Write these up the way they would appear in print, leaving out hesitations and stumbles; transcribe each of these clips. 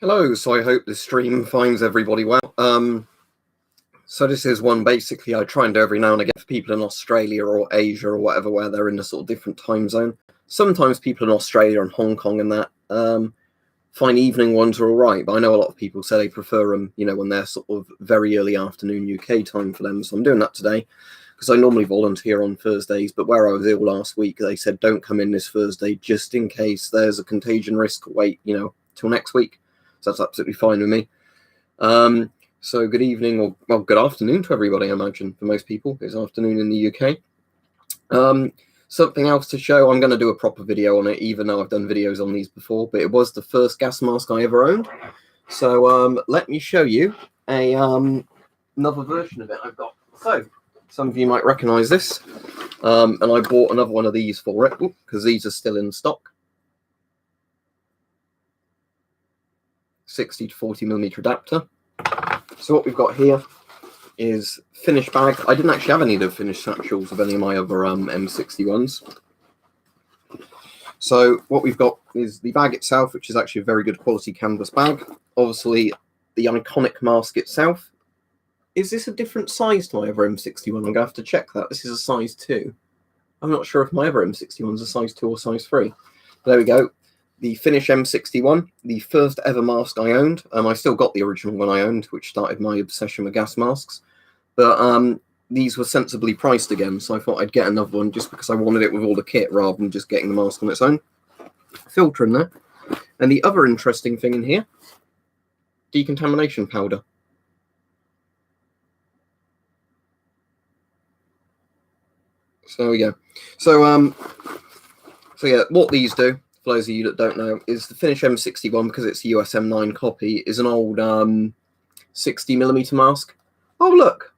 Hello, so I hope this stream finds everybody well. So this is one basically I try and do every now and again for people in Australia or Asia or whatever, where they're in a sort of different time zone. Sometimes people in Australia and Hong Kong and that find evening ones are all right, but I know a lot of people say they prefer them, when they're sort of very early afternoon UK time for them. So I'm doing that today because I normally volunteer on Thursdays, but where I was ill last week, they said don't come in this Thursday just in case there's a contagion risk. Wait, till next week. So that's absolutely fine with me. So good evening, or well, good afternoon to everybody, I imagine, for most people. It's afternoon in the UK. Something else to show, I'm going to do a proper video on it, even though I've done videos on these before, but it was the first gas mask I ever owned. So let me show you another version of it I've got. So some of you might recognize this, and I bought another one of these for it, because these are still in stock. 60 to 40 millimeter adapter. So what we've got here is Finnish bag. I didn't actually have any of the Finnish satchels of any of my other M61s. So what we've got is the bag itself, which is actually a very good quality canvas bag. Obviously, the iconic mask itself. Is this a different size to my other M61? I'm going to have to check that. This is a size 2. I'm not sure if my other M61 is a size 2 or size 3. There we go. The Finnish M61, the first ever mask I owned. I still got the original one I owned, which started my obsession with gas masks. But these were sensibly priced again, so I thought I'd get another one just because I wanted it with all the kit rather than just getting the mask on its own. Filter in there. And the other interesting thing in here, decontamination powder. So there we go. So yeah, what these do, for those of you that don't know, is the Finnish M61, because it's a US M9 copy, is an old 60mm mask. Oh, look!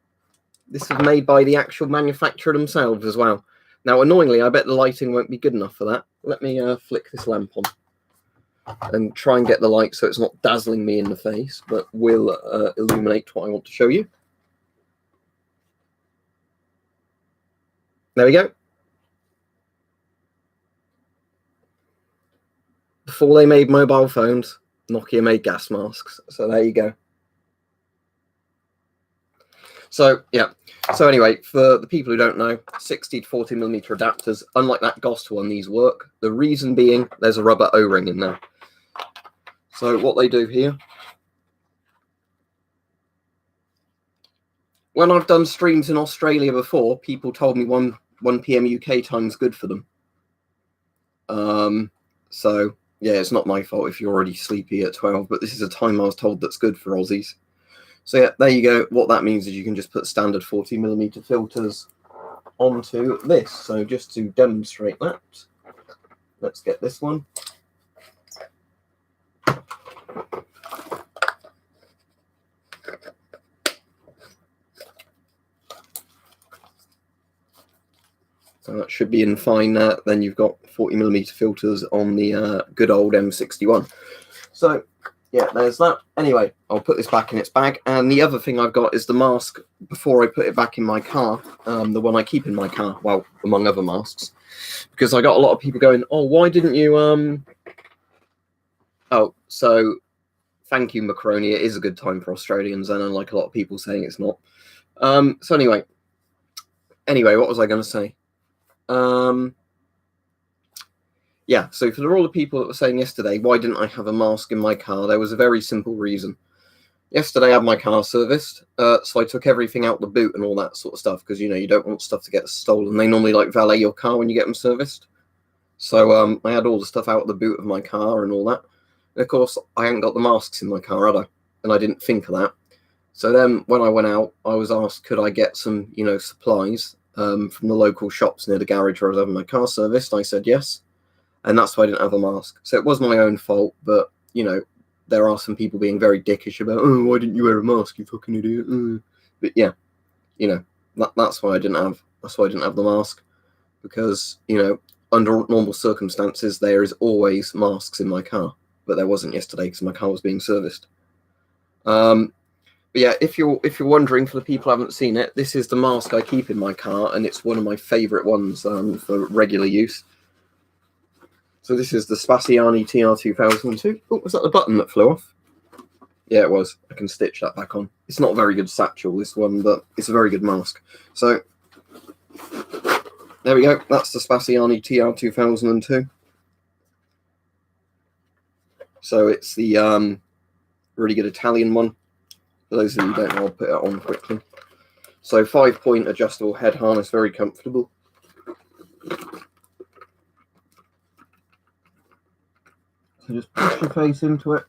This is made by the actual manufacturer themselves as well. Now, annoyingly, I bet the lighting won't be good enough for that. Let me flick this lamp on and try and get the light so it's not dazzling me in the face, but will illuminate what I want to show you. There we go. Before they made mobile phones, Nokia made gas masks. So there you go. So yeah. So anyway, for the people who don't know, 60 to 40mm adapters, unlike that Gost one, these work. The reason being, there's a rubber O-ring in there. So what they do here, when I've done streams in Australia before, people told me 1 PM UK time's good for them. So yeah, it's not my fault if you're already sleepy at 12, but this is a time I was told that's good for Aussies. So yeah, there you go. What that means is you can just put standard 40mm filters onto this. So just to demonstrate that, let's get this one. So that should be in fine. Then you've got 40mm filters on the good old M61. So yeah, there's that. Anyway, I'll put this back in its bag. And the other thing I've got is the mask before I put it back in my car, the one I keep in my car, well, among other masks. Because I got a lot of people going, oh, why didn't you... Oh, so thank you, Macaroni. It is a good time for Australians, and unlike a lot of people saying it's not. So anyway, what was I going to say? Yeah, so for all the people that were saying yesterday, why didn't I have a mask in my car? There was a very simple reason. Yesterday I had my car serviced, so I took everything out the boot and all that sort of stuff, because, you don't want stuff to get stolen. They normally valet your car when you get them serviced. So I had all the stuff out of the boot of my car and all that. And of course, I hadn't got the masks in my car, had I? And I didn't think of that. So then when I went out, I was asked, could I get some, supplies from the local shops near the garage where I was having my car serviced. I said yes. And that's why I didn't have a mask. So it was my own fault, but, there are some people being very dickish about, oh, why didn't you wear a mask, you fucking idiot? But yeah, that's why I didn't have, the mask. Because, under normal circumstances, there is always masks in my car. But there wasn't yesterday because my car was being serviced. But yeah, if you're wondering, for the people who haven't seen it, this is the mask I keep in my car, and it's one of my favourite ones for regular use. So this is the Spasciani TR2002. Oh, was that the button that flew off? Yeah, it was. I can stitch that back on. It's not a very good satchel, this one, but it's a very good mask. So, there we go. That's the Spasciani TR 2002. So it's the really good Italian one. For those of you who don't know, I'll put it on quickly. So 5-point adjustable head harness, very comfortable. So just push your face into it.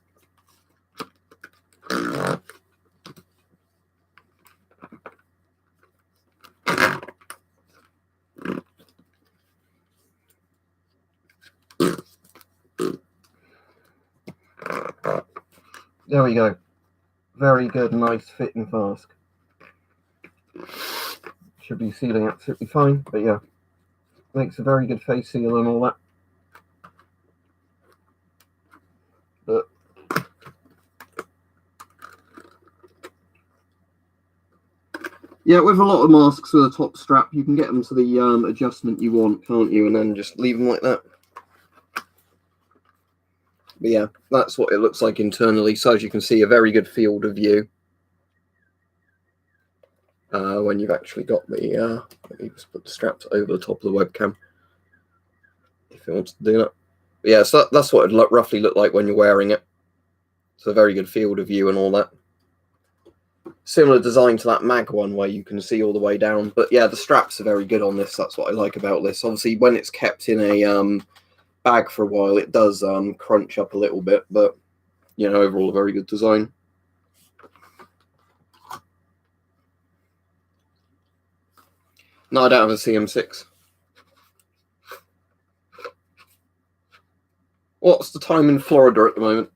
There we go. Very good, nice fitting mask. Should be sealing absolutely fine, but yeah. Makes a very good face seal and all that. But yeah, with a lot of masks with a top strap, you can get them to the adjustment you want, can't you? And then just leave them like that. But yeah, that's what it looks like internally. So as you can see, a very good field of view when you've actually got the, let me just put the straps over the top of the webcam if it wants to do that. But yeah, so that's what it roughly look like when you're wearing it. It's a very good field of view and all that. Similar design to that mag one where you can see all the way down. But yeah, the straps are very good on this. That's what I like about this. Obviously, when it's kept in a bag for a while, it does crunch up a little bit, but you know, overall a very good design. No, I don't have a CM6. What's the time in Florida at the moment?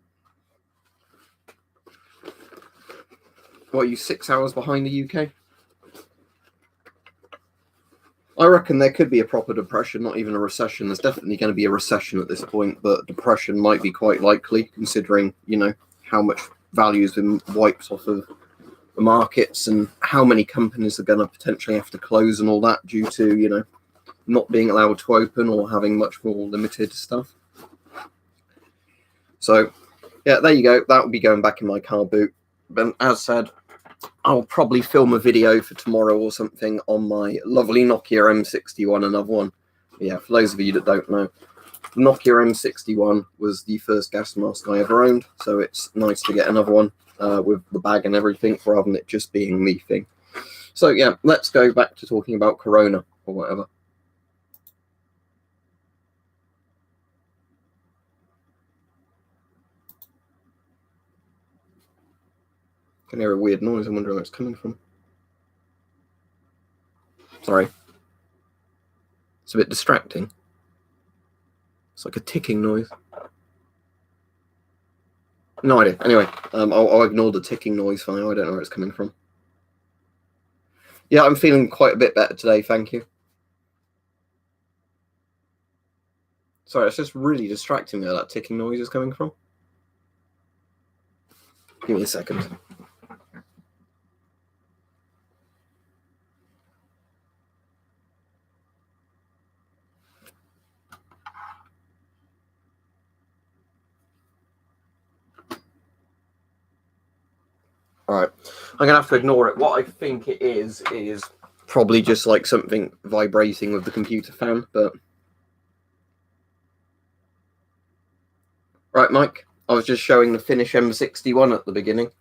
What, are you 6 hours behind the UK? I reckon there could be a proper depression, not even a recession. There's definitely going to be a recession at this point, but depression might be quite likely, considering, you know, how much value has been wiped off of the markets and how many companies are going to potentially have to close and all that due to, you know, not being allowed to open or having much more limited stuff. So, yeah, there you go. That will be going back in my car boot. But as said, I'll probably film a video for tomorrow or something on my lovely Nokia M61, another one. Yeah, for those of you that don't know, the Nokia M61 was the first gas mask I ever owned, so it's nice to get another one with the bag and everything rather than it just being the thing. So yeah, let's go back to talking about Corona or whatever. I can hear a weird noise. I wonder where it's coming from. Sorry. It's a bit distracting. It's like a ticking noise. No idea. Anyway, I'll ignore the ticking noise for now. I don't know where it's coming from. Yeah, I'm feeling quite a bit better today, thank you. Sorry, it's just really distracting me where that ticking noise is coming from. Give me a second. Alright, I'm going to have to ignore it. What I think it is probably just like something vibrating with the computer fan, but... Right, Mike, I was just showing the Finnish M61 at the beginning,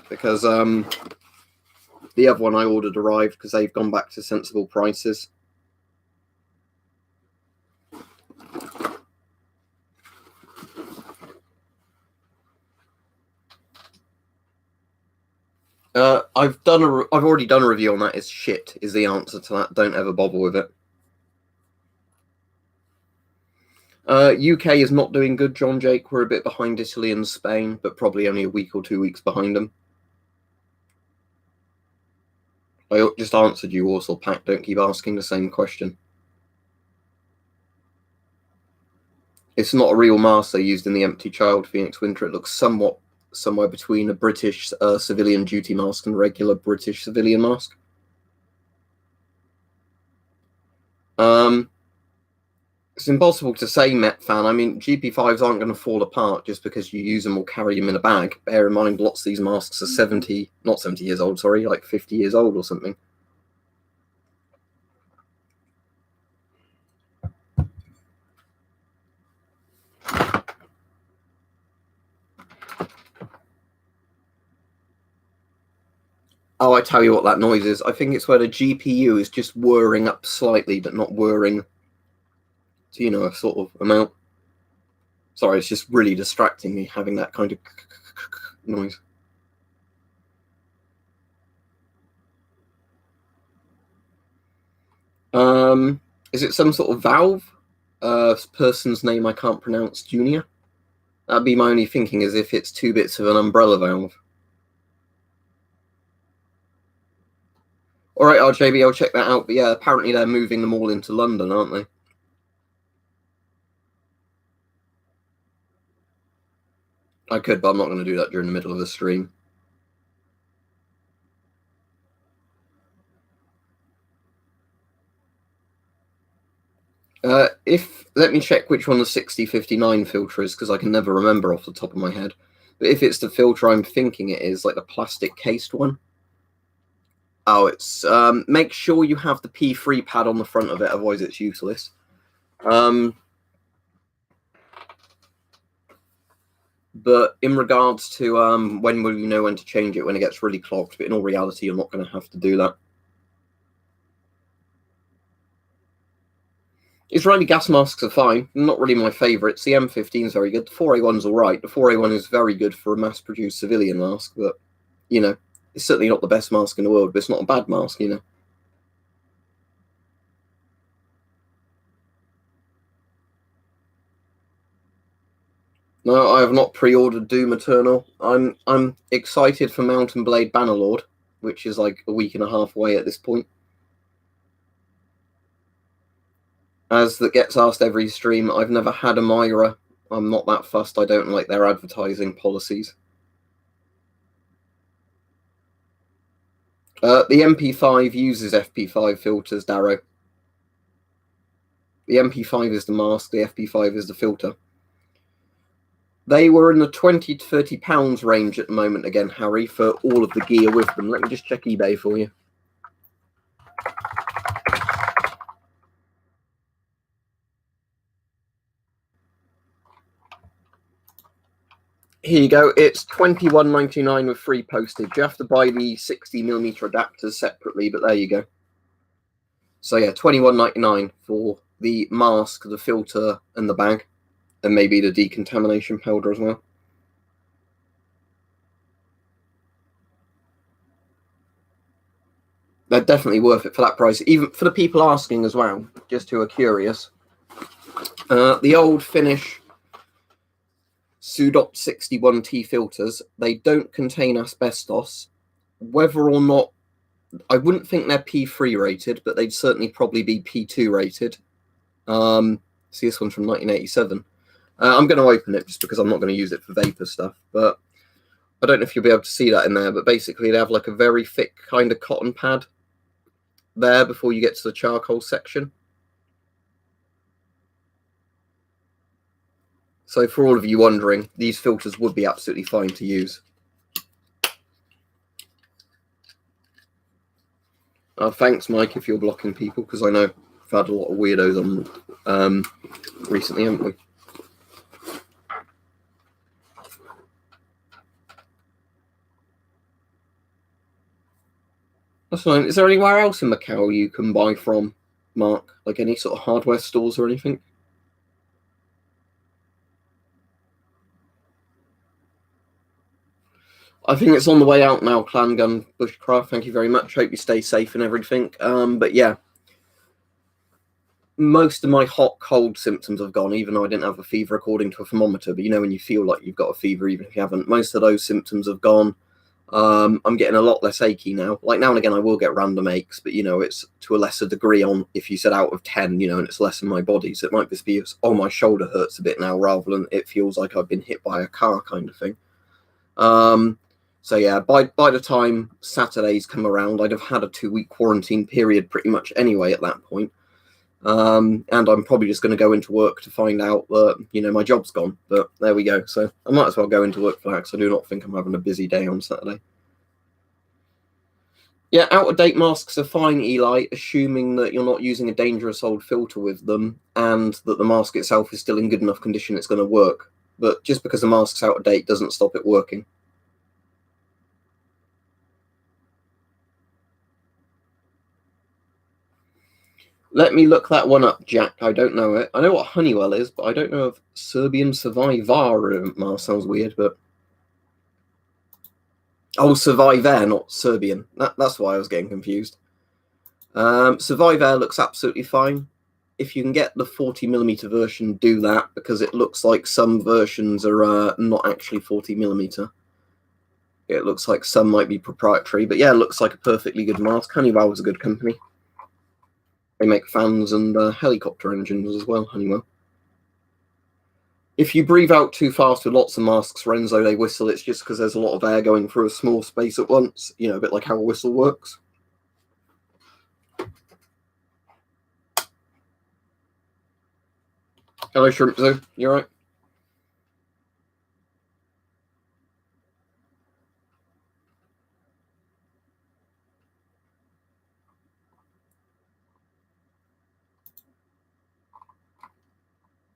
because the other one I ordered arrived because they've gone back to sensible prices. I've already done a review on that. It's shit is the answer to that. Don't ever bother with it. UK is not doing good, John Jake. We're a bit behind Italy and Spain, but probably only a week or 2 weeks behind them. I just answered you, Warsaw Pack. Don't keep asking the same question. It's not a real mask they used in the Empty Child Phoenix Winter. It looks somewhere between a British civilian duty mask and regular British civilian mask. It's impossible to say, Met fan. I mean, GP5s aren't going to fall apart just because you use them or carry them in a bag. Bear in mind, lots of these masks are not 70 years old, sorry, like 50 years old or something. Oh, I tell you what that noise is. I think it's where the GPU is just whirring up slightly, but not whirring to, you know, a sort of amount. Sorry, it's just really distracting me having that kind of noise. Is it some sort of valve? Person's name I can't pronounce, Junior? That'd be my only thinking, as if it's 2 bits of an umbrella valve. All right, RJB, I'll check that out. But yeah, apparently they're moving them all into London, aren't they? I could, but I'm not going to do that during the middle of the stream. Let me check which one the 6059 filter is, because I can never remember off the top of my head. But if it's the filter I'm thinking it is, like the plastic cased one. Oh, it's make sure you have the P3 pad on the front of it, otherwise it's useless. But in regards to when will you know when to change it, when it gets really clogged? But in all reality, you're not going to have to do that. Israeli gas masks are fine. Not really my favourites. The M15 is very good. The 4A1's all right. The 4A1 is very good for a mass-produced civilian mask, but, you know, it's certainly not the best mask in the world, but it's not a bad mask, you know. No, I have not pre-ordered Doom Eternal. I'm excited for Mountain Blade Bannerlord, which is like a week and a half away at this point. As that gets asked every stream, I've never had a Myra. I'm not that fussed. I don't like their advertising policies. The MP5 uses FP5 filters, Darrow. The MP5 is the mask, the FP5 is the filter. They were in the £20 to £30 range at the moment again, Harry, for all of the gear with them. Let me just check eBay for you. Here you go. It's $21.99 with free postage. You have to buy the 60mm adapters separately, but there you go. So yeah, $21.99 for the mask, the filter, and the bag, and maybe the decontamination powder as well. They're definitely worth it for that price, even for the people asking as well, just who are curious. The old Finnish M61 filters, they don't contain asbestos. Whether or not, I wouldn't think they're P3 rated, but they'd certainly probably be P2 rated. See, this one's from 1987. I'm going to open it just because I'm not going to use it for vapor stuff, but I don't know if you'll be able to see that in there, but basically they have like a very thick kind of cotton pad there before you get to the charcoal section. So for all of you wondering, these filters would be absolutely fine to use. Thanks, Mike, if you're blocking people, because I know we've had a lot of weirdos on recently, haven't we? That's fine. Is there anywhere else in Macau you can buy from, Mark? Like any sort of hardware stores or anything? I think it's on the way out now, Clan Gun Bushcraft. Thank you very much. Hope you stay safe and everything. But yeah, most of my hot, cold symptoms have gone, even though I didn't have a fever according to a thermometer. But you know when you feel like you've got a fever, even if you haven't, most of those symptoms have gone. I'm getting a lot less achy now. Like now and again, I will get random aches, but you know, it's to a lesser degree on if you said out of 10, you know, and it's less in my body. So it might just be, oh, my shoulder hurts a bit now rather than it feels like I've been hit by a car kind of thing. So yeah, by the time Saturdays come around, I'd have had a 2-week quarantine period pretty much anyway at that point. And I'm probably just going to go into work to find out that, my job's gone. But there we go. So I might as well go into work for that, because I do not think I'm having a busy day on Saturday. Yeah, out-of-date masks are fine, Eli, assuming that you're not using a dangerous old filter with them and that the mask itself is still in good enough condition it's going to work. But just because the mask's out of date doesn't stop it working. Let me look that one up, Jack. I don't know it. I know what Honeywell is, but I don't know if Serbian Survivor mask sounds weird, but... Oh, Survivor, not Serbian. That's why I was getting confused. Survivor looks absolutely fine. If you can get the 40mm version, do that, because it looks like some versions are not actually 40mm. It looks like some might be proprietary, but yeah, it looks like a perfectly good mask. Honeywell is a good company. They make fans and helicopter engines as well, Honeywell. If you breathe out too fast with lots of masks, Renzo, they whistle. It's just because there's a lot of air going through a small space at once, a bit like how a whistle works. Hello, Shrimp Zoo. You alright?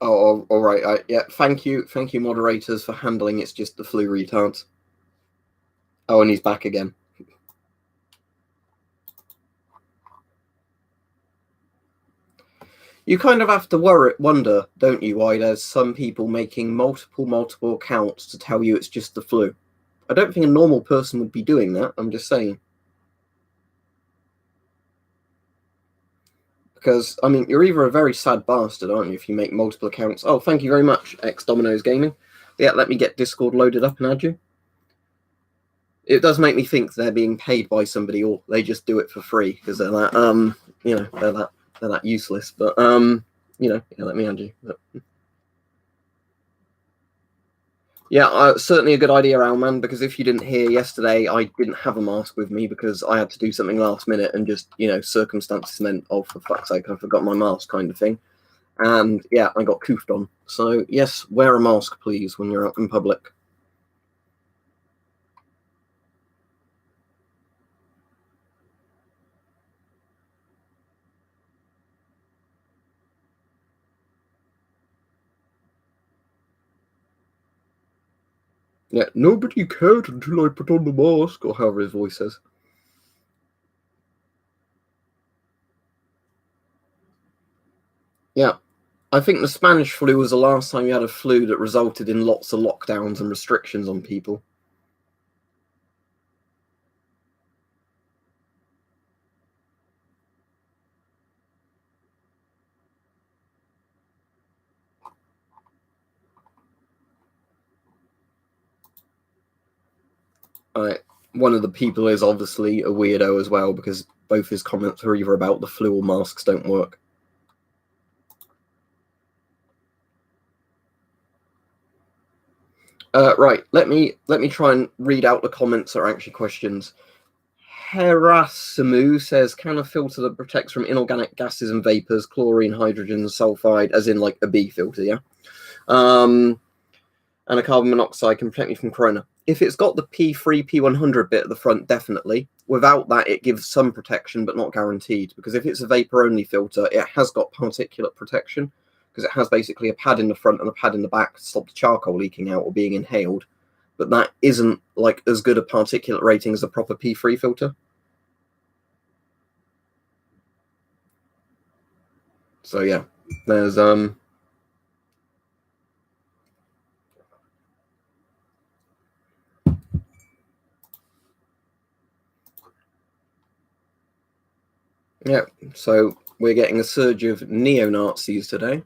Oh, all right. Yeah, thank you, moderators, for handling. It's just the flu retards. Oh, and he's back again. You kind of have to wonder, don't you, why there's some people making multiple accounts to tell you it's just the flu. I don't think a normal person would be doing that. I'm just saying. Because, I mean, you're either a very sad bastard, aren't you, if you make multiple accounts. Oh, thank you very much, X Domino's Gaming. Yeah, let me get Discord loaded up and add you. It does make me think they're being paid by somebody, or they just do it for free because they're that they're that useless. But yeah, let me add you. But, yeah, certainly a good idea, Alman, because if you didn't hear yesterday, I didn't have a mask with me because I had to do something last minute, and just circumstances meant, oh, for fuck's sake, I forgot my mask, kind of thing. And yeah, I got coofed on. So yes, wear a mask, please, when you're out in public. Yeah, nobody cared until I put on the mask, or however his voice says. Yeah, I think the Spanish flu was the last time you had a flu that resulted in lots of lockdowns and restrictions on people. One of the people is obviously a weirdo as well, because both his comments are either about the flu or masks don't work. Right, let me try and read out the comments that are actually questions. Herasimu says, can a filter that protects from inorganic gases and vapors, chlorine, hydrogen, sulfide, as in like a B filter, yeah? And a carbon monoxide can protect me from corona. If it's got the P3, P100 bit at the front, definitely. Without that, it gives some protection, but not guaranteed. Because if it's a vapor-only filter, it has got particulate protection, because it has basically a pad in the front and a pad in the back to stop the charcoal leaking out or being inhaled. But that isn't like as good a particulate rating as a proper P3 filter. So yeah, there's yeah, so we're getting a surge of neo-Nazis today.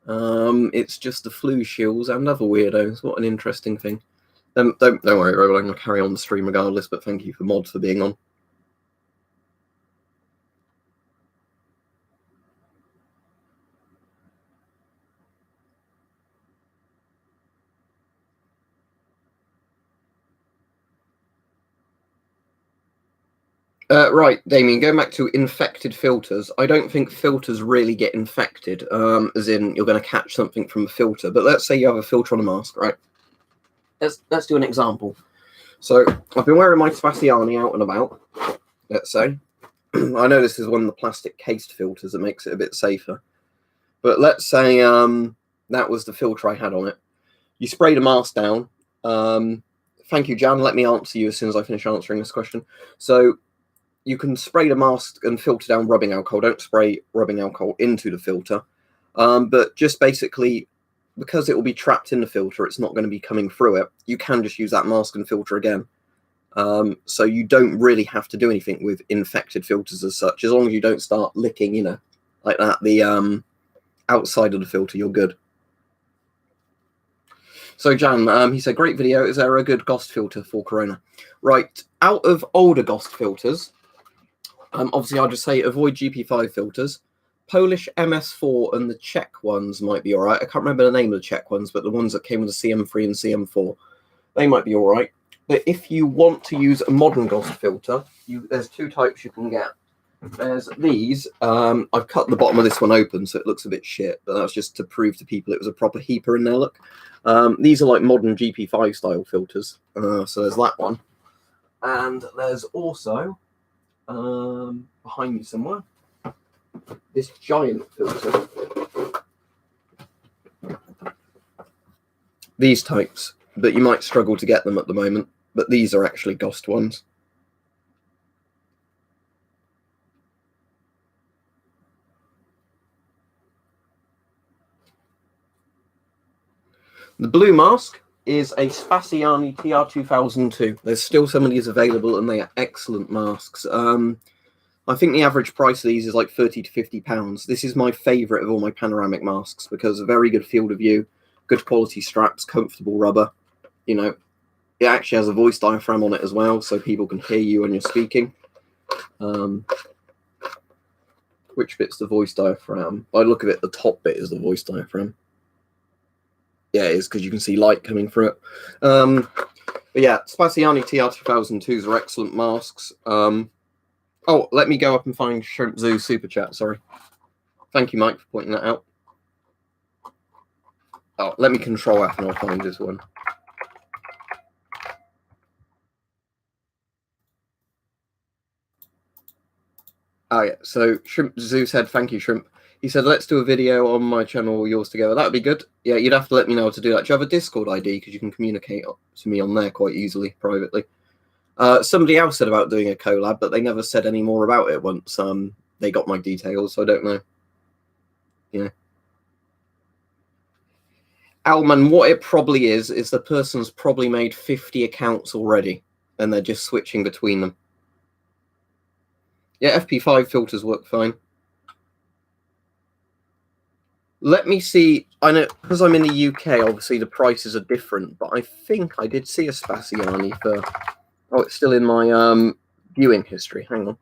It's just the flu shills and other weirdos. What an interesting thing. Don't worry, Roland, I'm going to carry on the stream regardless, but thank you for Mod for being on. Right, Damien, going back to infected filters, I don't think filters really get infected, as in you're going to catch something from a filter. But let's say you have a filter on a mask, right? Let's do an example. So I've been wearing my Spasciani out and about, let's say. I know this is one of the plastic cased filters that makes it a bit safer. But let's say that was the filter I had on it. You sprayed a mask down. Thank you, Jan. Let me answer you as soon as I finish answering this question. So you can spray the mask and filter down rubbing alcohol. Don't spray rubbing alcohol into the filter. But just basically, because it will be trapped in the filter, it's not going to be coming through it. You can just use that mask and filter again. So you don't really have to do anything with infected filters as such. As long as you don't start licking, you know, like that, the outside of the filter, you're good. So Jan, he said, great video. Is there a good GOST filter for Corona? Right, out of older GOST filters, obviously I'll just say avoid GP5 filters. Polish MS4 and the Czech ones might be all right. I can't remember the name of the Czech ones, but the ones that came with the CM3 and CM4, they might be all right. But if you want to use a modern GOST filter, there's two types you can get. There's these. I've cut the bottom of this one open, so it looks a bit shit, but that's just to prove to people it was a proper heaper in there, look. These are like modern GP5 style filters. So there's that one. And there's also, behind me somewhere, this giant filter. These types, but you might struggle to get them at the moment. But these are actually GOST ones. The blue mask is a Spasciani TR2002. There's still some of these available, and they are excellent masks. I think the average price of these is like £30 to £50. This is my favourite of all my panoramic masks because a very good field of view, good quality straps, comfortable rubber. You know, it actually has a voice diaphragm on it as well, so people can hear you when you're speaking. Which bit's the voice diaphragm? By the look of it, the top bit is the voice diaphragm. Yeah, it is, because you can see light coming through it. But yeah, Spasciani TR2002s are excellent masks. Oh, let me go up and find Shrimp Zoo Super Chat, sorry. Thank you, Mike, for pointing that out. Oh, let me control F and I'll find this one. Oh, yeah, so Shrimp Zoo said, thank you, Shrimp. He said, let's do a video on my channel or yours together. That would be good. Yeah, you'd have to let me know how to do that. Do you have a Discord ID? Because you can communicate to me on there quite easily, privately. Somebody else said about doing a collab, but they never said any more about it once they got my details, so I don't know. Yeah. Alman, what it probably is the person's probably made 50 accounts already, and they're just switching between them. Yeah, FP5 filters work fine. Let me see. I know, because I'm in the UK, obviously the prices are different, but I think I did see a Spasciani for... Oh, it's still in my viewing history. Hang on.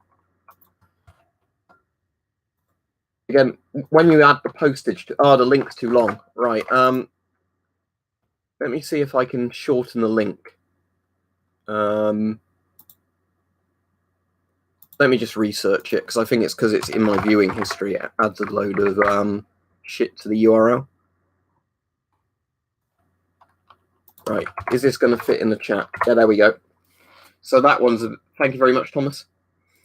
Again, when you add the postage to... Oh, the link's too long. Right. Let me see if I can shorten the link. Let me just research it, because I think it's because it's in my viewing history. It adds a load of shit to the URL. Right. Is this going to fit in the chat? Yeah, there we go. So that one's... Thank you very much, Thomas.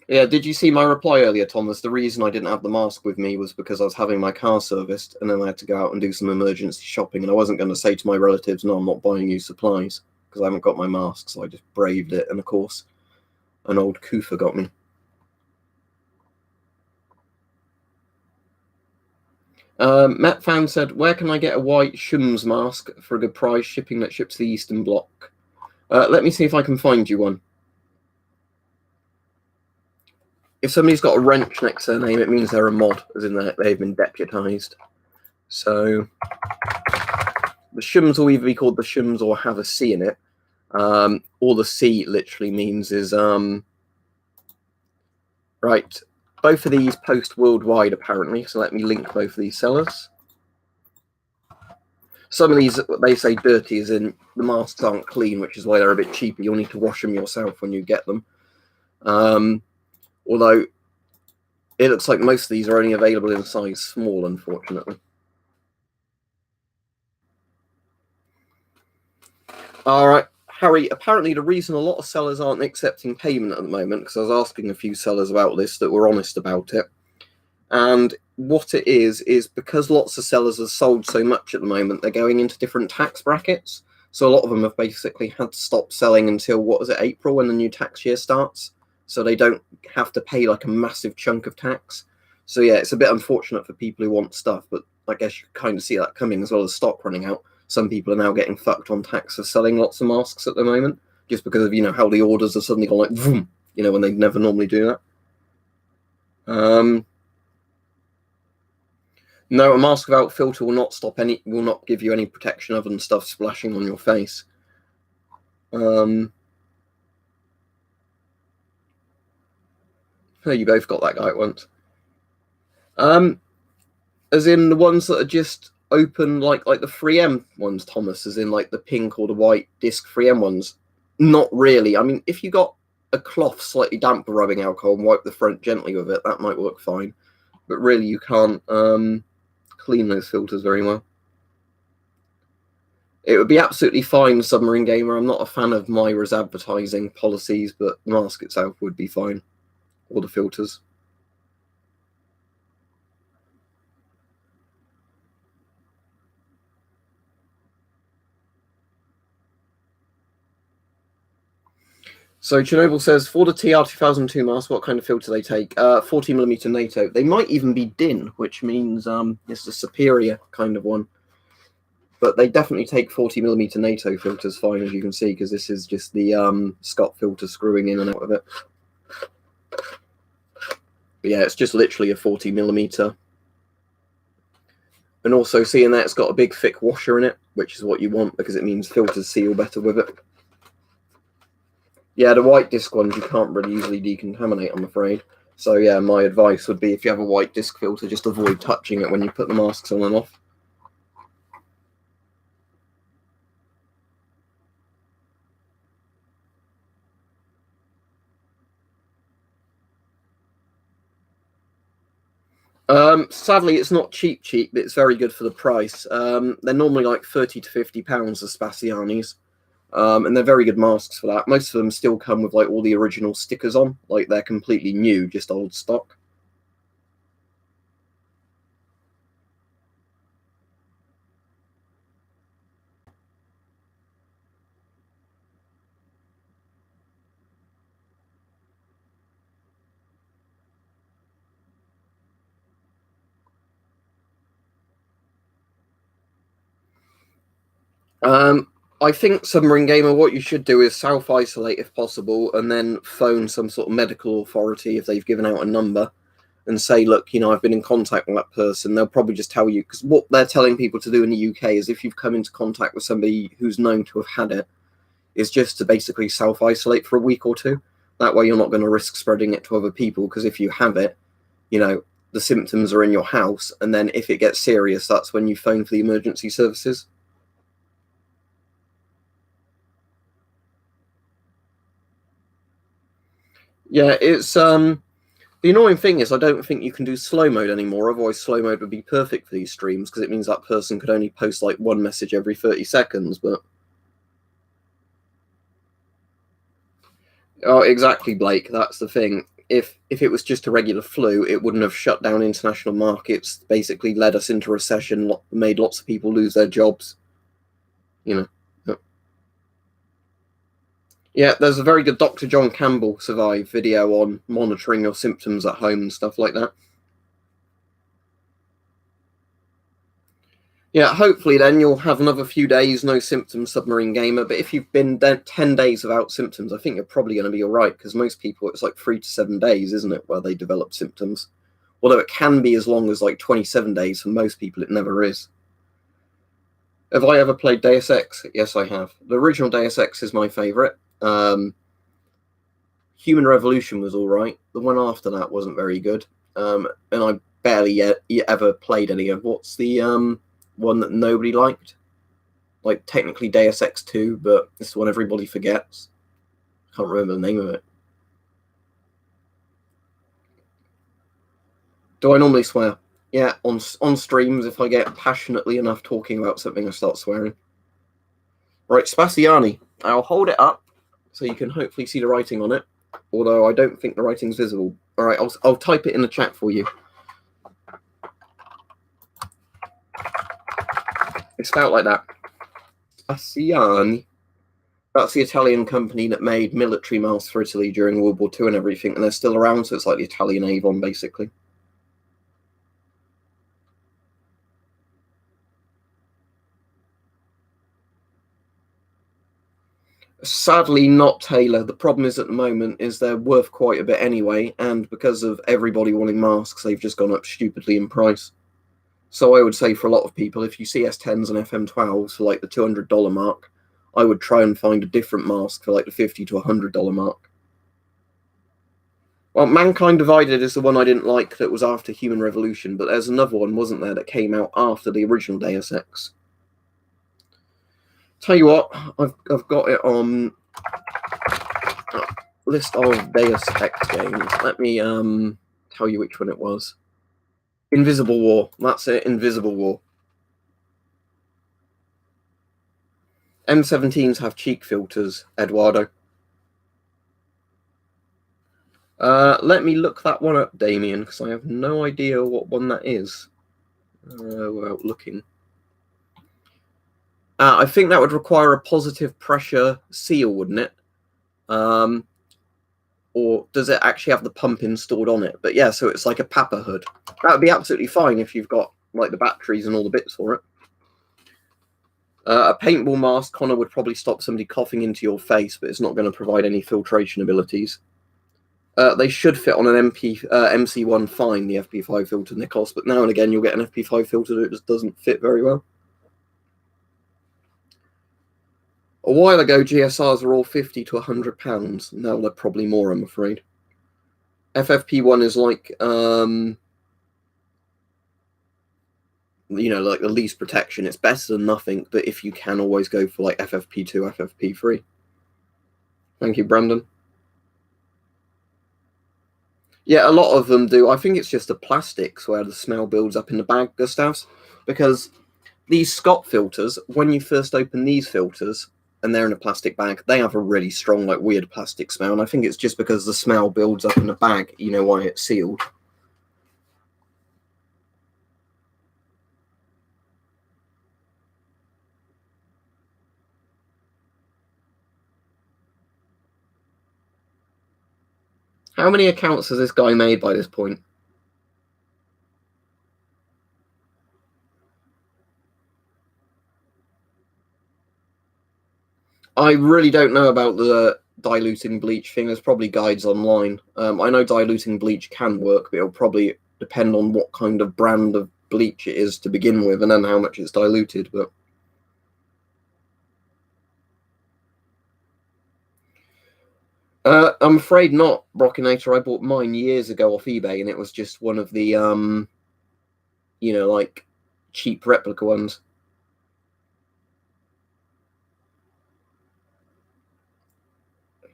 Yeah, did you see my reply earlier, Thomas? The reason I didn't have the mask with me was because I was having my car serviced, and then I had to go out and do some emergency shopping, and I wasn't going to say to my relatives, no, I'm not buying you supplies, because I haven't got my mask, so I just braved it, and of course, an old Kufa got me. Matt Fan said, where can I get a white Shums mask for a good price, shipping that ships to the Eastern Bloc? Let me see if I can find you one. If somebody's got a wrench next to their name, it means they're a mod, as in they've been deputized. So the Shums will either be called the Shums or have a C in it. All the C literally means is... Right. Both of these post worldwide, apparently. So let me link both of these sellers. Some of these, they say dirty, as in the masks aren't clean, which is why they're a bit cheaper. You'll need to wash them yourself when you get them. Although it looks like most of these are only available in a size small, unfortunately. All right, Harry, apparently the reason a lot of sellers aren't accepting payment at the moment, because I was asking a few sellers about this that were honest about it, and what it is because lots of sellers have sold so much at the moment, they're going into different tax brackets. So a lot of them have basically had to stop selling until, what was it, April, when the new tax year starts, so they don't have to pay like a massive chunk of tax. So yeah, it's a bit unfortunate for people who want stuff, but I guess you kind of see that coming, as well as stock running out. Some people are now getting fucked on tax for selling lots of masks at the moment, just because of, how the orders are suddenly gone like vroom, when they'd never normally do that. No, a mask without filter will not give you any protection other than stuff splashing on your face. Oh, you both got that guy at once. As in the ones that are just open, like the 3M ones, Thomas, as in like the pink or the white disc 3M ones. Not really. I mean, if you got a cloth slightly damp with rubbing alcohol and wipe the front gently with it, that might work fine. But really, you can't clean those filters very well. It would be absolutely fine, Submarine Gamer. I'm not a fan of Myra's advertising policies, but the mask itself would be fine. Or the filters. So Chernobyl says, for the TR2002 mask, what kind of filter they take? 40mm NATO. They might even be DIN, which means it's a superior kind of one. But they definitely take 40mm NATO filters fine, as you can see, because this is just the Scott filter screwing in and out of it. But yeah, it's just literally a 40mm. And also, seeing that it's got a big thick washer in it, which is what you want, because it means filters seal better with it. Yeah, the white disc ones you can't really easily decontaminate, I'm afraid. So yeah, my advice would be, if you have a white disc filter, just avoid touching it when you put the masks on and off. Sadly, it's not cheap, but it's very good for the price. They're normally like £30 to £50, the Spascianis. And they're very good masks for that. Most of them still come with like all the original stickers on, like they're completely new, just old stock. I think, Submarine Gamer, what you should do is self-isolate if possible, and then phone some sort of medical authority if they've given out a number, and say, look, I've been in contact with that person. They'll probably just tell you, because what they're telling people to do in the UK is, if you've come into contact with somebody who's known to have had it, is just to basically self-isolate for a week or two. That way you're not going to risk spreading it to other people, because if you have it, the symptoms are in your house, and then if it gets serious, that's when you phone for the emergency services. Yeah, it's the annoying thing is, I don't think you can do slow mode anymore. Otherwise, slow mode would be perfect for these streams, because it means that person could only post like one message every 30 seconds. But oh, exactly, Blake. That's the thing. If it was just a regular flu, it wouldn't have shut down international markets. Basically, led us into recession, made lots of people lose their jobs. Yeah, there's a very good Dr. John Campbell Survive video on monitoring your symptoms at home and stuff like that. Yeah, hopefully then you'll have another few days, no symptoms, Submarine Gamer. But if you've been 10 days without symptoms, I think you're probably going to be all right, because most people, it's like 3 to 7 days, isn't it, where they develop symptoms? Although it can be as long as like 27 days. For most people, it never is. Have I ever played Deus Ex? Yes, I have. The original Deus Ex is my favourite. Human Revolution was all right. The one after that wasn't very good. And I barely ever played any of. What's the one that nobody liked? Like, technically Deus Ex 2, but it's the one everybody forgets. Can't remember the name of it. Do I normally swear? Yeah, on streams, if I get passionately enough talking about something, I start swearing. Right, Spasciani. I'll hold it up so you can hopefully see the writing on it, although I don't think the writing's visible. All right, I'll type it in the chat for you. It's spelled like that. Spasciani. That's the Italian company that made military masks for Italy during World War II and everything, and they're still around, so it's like the Italian Avon, basically. Sadly, not Taylor. The problem is at the moment is they're worth quite a bit anyway, and because of everybody wanting masks, they've just gone up stupidly in price. So I would say for a lot of people, if you see S10s and FM12s for like the $200 mark, I would try and find a different mask for like the $50 to $100 mark. Well, Mankind Divided is the one I didn't like that was after Human Revolution, but there's another one, wasn't there, that came out after the original Deus Ex. Tell you what, I've got it on list of Deus Ex games. Let me tell you which one it was. Invisible War. That's it, Invisible War. M17s have cheek filters, Eduardo. Let me look that one up, Damien, because I have no idea what one that is. Without looking. I think that would require a positive pressure seal, wouldn't it? Or does it actually have the pump installed on it? But yeah, so it's like a Papa hood. That would be absolutely fine if you've got like the batteries and all the bits for it. A paintball mask, Connor, would probably stop somebody coughing into your face, but it's not going to provide any filtration abilities. They should fit on an MC1 fine, the FP5 filter, Nikos, but now and again you'll get an FP5 filter that just doesn't fit very well. A while ago, GSRs were all £50 to £100. Now they're probably more, I'm afraid. FFP1 is like, like the least protection. It's better than nothing, but if you can always go for like FFP2, FFP3. Thank you, Brandon. Yeah, a lot of them do. I think it's just the plastics where the smell builds up in the bag, Gustavs, because these Scott filters, when you first open these filters and they're in a plastic bag, they have a really strong, like weird plastic smell. And I think it's just because the smell builds up in the bag, you know, why it's sealed. How many accounts has this guy made by this point? I really don't know about the diluting bleach thing. There's probably guides online. I know diluting bleach can work, but it'll probably depend on what kind of brand of bleach it is to begin with and then how much it's diluted. But I'm afraid not, Brockinator. I bought mine years ago off eBay, and it was just one of the, like cheap replica ones.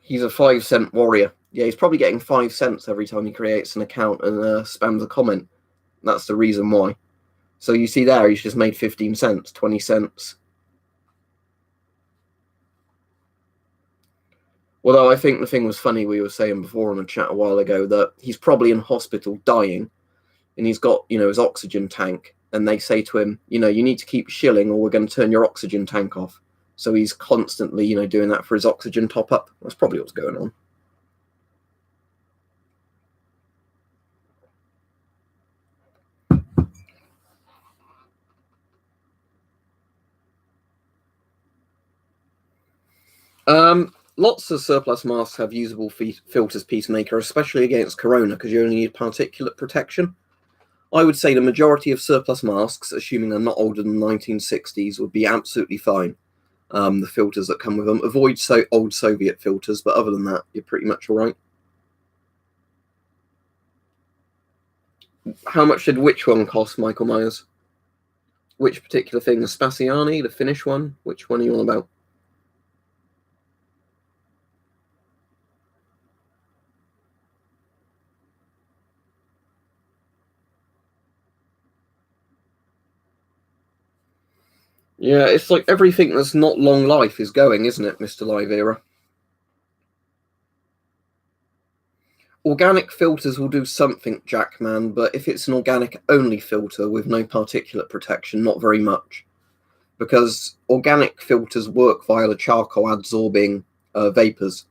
He's a 5-cent warrior. Yeah, he's probably getting 5 cents every time he creates an account and spams a comment. That's the reason why. So you see there, he's just made 15 cents, 20 cents. Although I think the thing was funny, we were saying before on a chat a while ago that he's probably in hospital dying and he's got, his oxygen tank. And they say to him, you need to keep shilling or we're going to turn your oxygen tank off. So he's constantly, doing that for his oxygen top up. That's probably what's going on. Lots of surplus masks have usable filters, Peacemaker, especially against corona, because you only need particulate protection. I would say the majority of surplus masks, assuming they're not older than the 1960s, would be absolutely fine. The filters that come with them. Avoid old Soviet filters, but other than that, you're pretty much all right. How much did which one cost, Michael Myers? Which particular thing? The Spasciani, the Finnish one? Which one are you on about? Yeah, it's like everything that's not long life is going, isn't it, Mr. Live Era? Organic filters will do something, Jackman, but if it's an organic-only filter with no particulate protection, not very much. Because organic filters work via the charcoal-adsorbing vapors.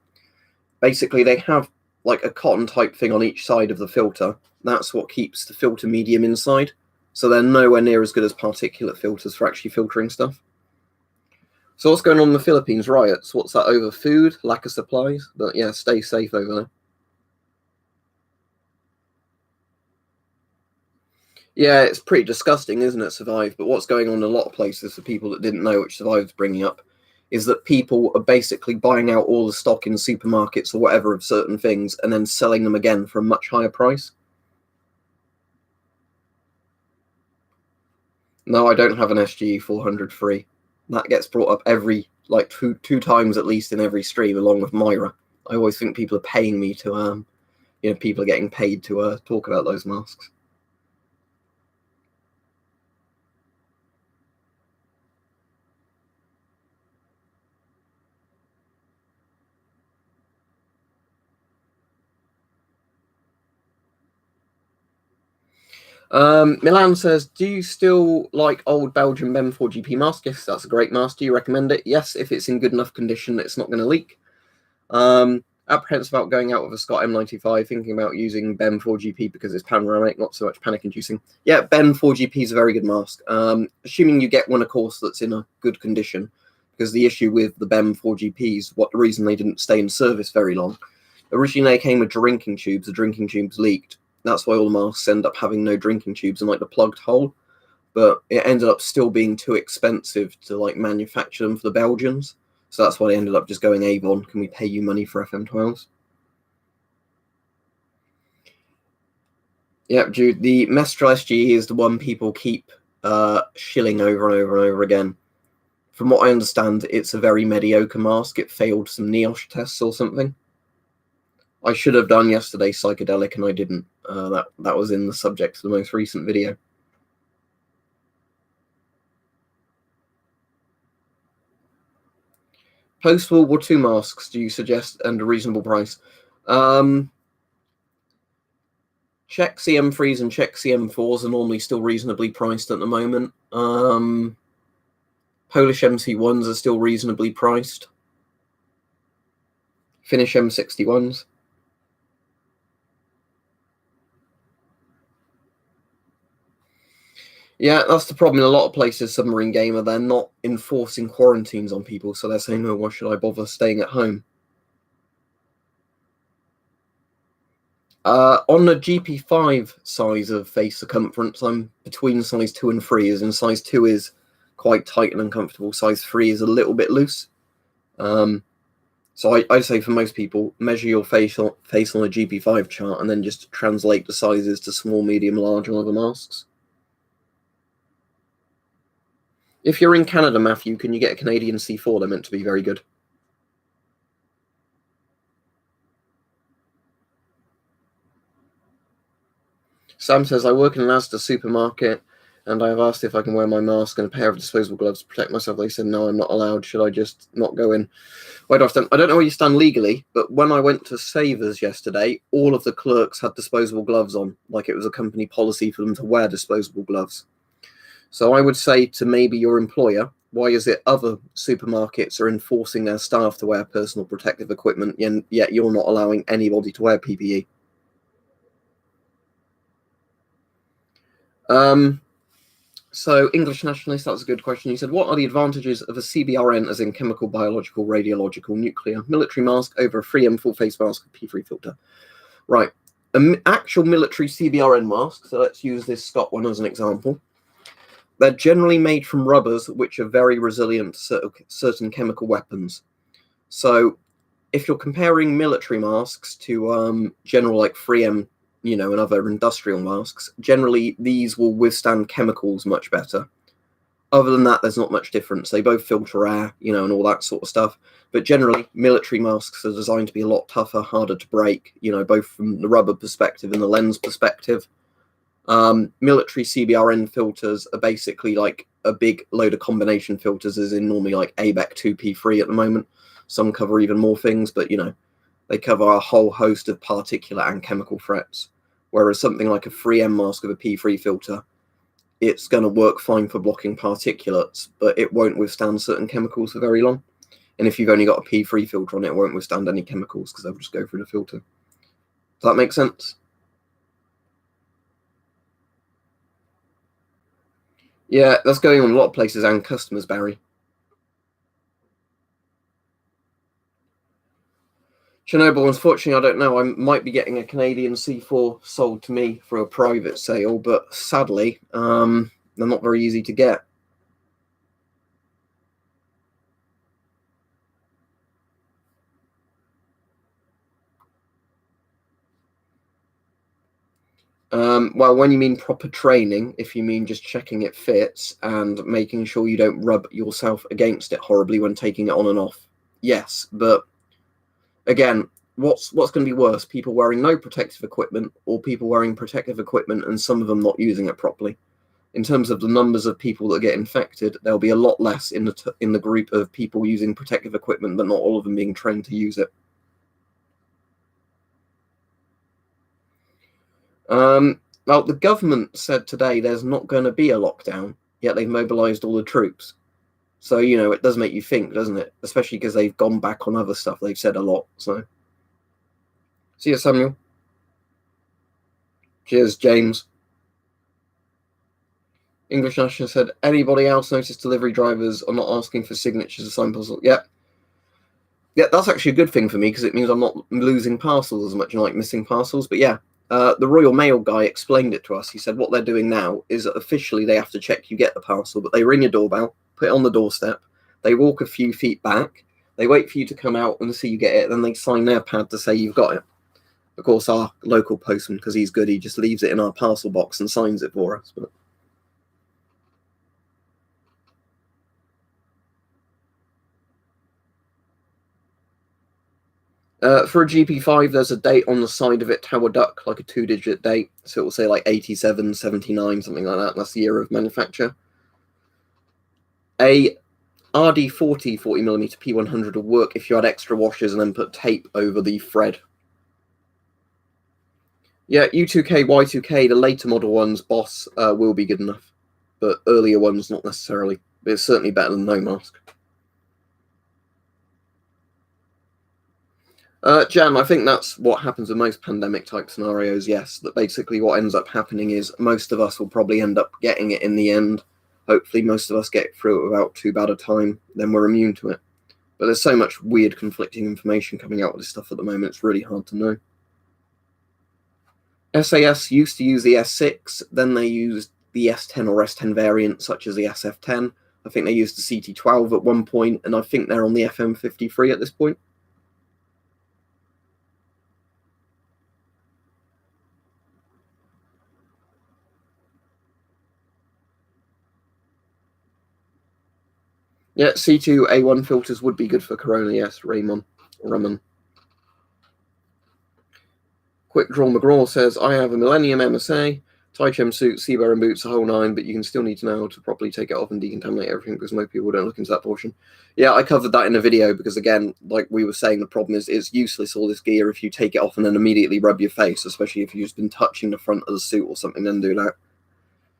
Basically, they have like a cotton-type thing on each side of the filter. That's what keeps the filter medium inside. So they're nowhere near as good as particulate filters for actually filtering stuff. So what's going on in the Philippines? Riots. What's that over? Food? Lack of supplies? But yeah, stay safe over there. Yeah, it's pretty disgusting, isn't it, Survive? But what's going on in a lot of places for people that didn't know, which Survive's bringing up, is that people are basically buying out all the stock in supermarkets or whatever of certain things and then selling them again for a much higher price. No, I don't have an SGE 400 free. That gets brought up every, like, two times at least in every stream, along with Myra. I always think people are paying me to, people are getting paid to talk about those masks. Milan says, do you still like old Belgian BEM 4GP mask? Yes, that's a great mask. Do you recommend it? Yes, if it's in good enough condition, it's not going to leak. Apprehensive about going out with a Scott M95, thinking about using BEM 4GP because it's panoramic, not so much panic-inducing. Yeah, BEM 4GP is a very good mask. Assuming you get one, of course, that's in a good condition, because the issue with the BEM 4GPs, the reason they didn't stay in service very long, originally they came with drinking tubes. The drinking tubes leaked. That's why all the masks end up having no drinking tubes and like the plugged hole. But it ended up still being too expensive to like manufacture them for the Belgians. So that's why they ended up just going Avon. Can we pay you money for FM12s? Yep, Jude. The Mestral SGE is the one people keep shilling over and over and over again. From what I understand, it's a very mediocre mask. It failed some NIOSH tests or something. I should have done yesterday psychedelic and I didn't. That was in the subject of the most recent video. Post World War II masks, do you suggest, and a reasonable price? Czech CM3s and Czech CM4s are normally still reasonably priced at the moment. Polish MC1s are still reasonably priced. Finnish M61s. Yeah, that's the problem in a lot of places, Submarine Gamer. They're not enforcing quarantines on people, so they're saying, oh, why should I bother staying at home? On the GP5 size of face circumference, I'm between size 2 and 3, as in size 2 is quite tight and uncomfortable. Size 3 is a little bit loose. So I'd say for most people, measure your face on a GP5 chart and then just translate the sizes to small, medium, large on other masks. If you're in Canada, Matthew, can you get a Canadian C4? They're meant to be very good. Sam says, I work in an Asda supermarket and I have asked if I can wear my mask and a pair of disposable gloves to protect myself. They said, no, I'm not allowed. Should I just not go in? I don't know where you stand legally, but when I went to Savers yesterday, all of the clerks had disposable gloves on, like it was a company policy for them to wear disposable gloves. So I would say to maybe your employer, why is it other supermarkets are enforcing their staff to wear personal protective equipment, and yet you're not allowing anybody to wear PPE? So English nationalist, that's a good question. He said, what are the advantages of a CBRN, as in chemical, biological, radiological, nuclear, military mask over a 3M full face mask with P3 filter? Right, an actual military CBRN mask, so let's use this Scott one as an example. They're generally made from rubbers, which are very resilient to certain chemical weapons. So if you're comparing military masks to general like 3M, and other industrial masks, generally these will withstand chemicals much better. Other than that, there's not much difference. They both filter air, and all that sort of stuff. But generally, military masks are designed to be a lot tougher, harder to break, both from the rubber perspective and the lens perspective. Military CBRN filters are basically like a big load of combination filters, as in normally like ABEC 2P3 at the moment. Some cover even more things, but they cover a whole host of particulate and chemical threats. Whereas something like a 3M mask with a P3 filter, it's going to work fine for blocking particulates, but it won't withstand certain chemicals for very long. And if you've only got a P3 filter on it, it won't withstand any chemicals because they'll just go through the filter. Does that make sense? Yeah, that's going on a lot of places and customers, Barry. Chernobyl, unfortunately, I don't know. I might be getting a Canadian C4 sold to me for a private sale, but sadly, they're not very easy to get. Well, when you mean proper training, if you mean just checking it fits and making sure you don't rub yourself against it horribly when taking it on and off, yes. But again, what's going to be worse? People wearing no protective equipment, or people wearing protective equipment and some of them not using it properly? In terms of the numbers of people that get infected, there'll be a lot less in the group of people using protective equipment, but not all of them being trained to use it. Well, the government said today there's not going to be a lockdown, yet they've mobilised all the troops. So, it does make you think, doesn't it? Especially because they've gone back on other stuff. They've said a lot. So, see you, Samuel. Cheers, James. English National said, anybody else notice delivery drivers are not asking for signatures to sign parcels? Yeah. Yeah, that's actually a good thing for me because it means I'm not losing parcels as much, like missing parcels. But yeah, the Royal Mail guy explained it to us. He said what they're doing now is that officially they have to check you get the parcel, but they ring your doorbell, put it on the doorstep, they walk a few feet back, they wait for you to come out and see you get it, then they sign their pad to say you've got it. Of course, our local postman, because he's good, he just leaves it in our parcel box and signs it for us. But for a GP5, there's a date on the side of it, Tower Duck, like a 2-digit date. So it will say like 87, 79, something like that. That's the year of manufacture. A RD40 40mm P100 will work if you had extra washers and then put tape over the thread. Yeah, U2K, Y2K, the later model ones, Boss, will be good enough. But earlier ones, not necessarily. But it's certainly better than no mask. Jan, I think that's what happens with most pandemic type scenarios, yes. That basically what ends up happening is most of us will probably end up getting it in the end. Hopefully most of us get through it without too bad a time, then we're immune to it. But there's so much weird conflicting information coming out with this stuff at the moment, it's really hard to know. SAS used to use the S6, then they used the S10 or S10 variant, such as the SF10. I think they used the CT12 at one point, and I think they're on the FM53 at this point. Yeah, C2A1 filters would be good for Corona, yes, Ramon. Quick Draw McGraw says, I have a Millennium MSA, Tychem suit, Seabearing boots, a whole nine, but you can still need to know how to properly take it off and decontaminate everything because most people don't look into that portion. Yeah, I covered that in a video because, again, like we were saying, the problem is it's useless, all this gear, if you take it off and then immediately rub your face, especially if you've just been touching the front of the suit or something, then do that.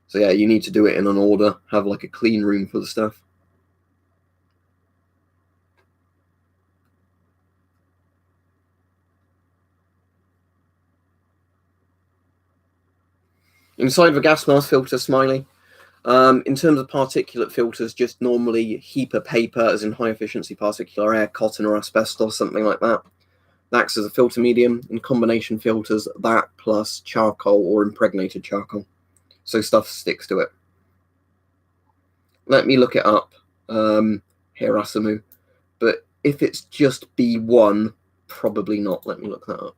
So yeah, you need to do it in an order, have like a clean room for the stuff. Inside of a gas mask filter, Smiley. In terms of particulate filters, just normally HEPA paper, as in high efficiency particular air, cotton or asbestos, something like that. That acts as a filter medium. In combination filters, that plus charcoal or impregnated charcoal. So stuff sticks to it. Let me look it up, Hirasamu. But if it's just B1, probably not. Let me look that up.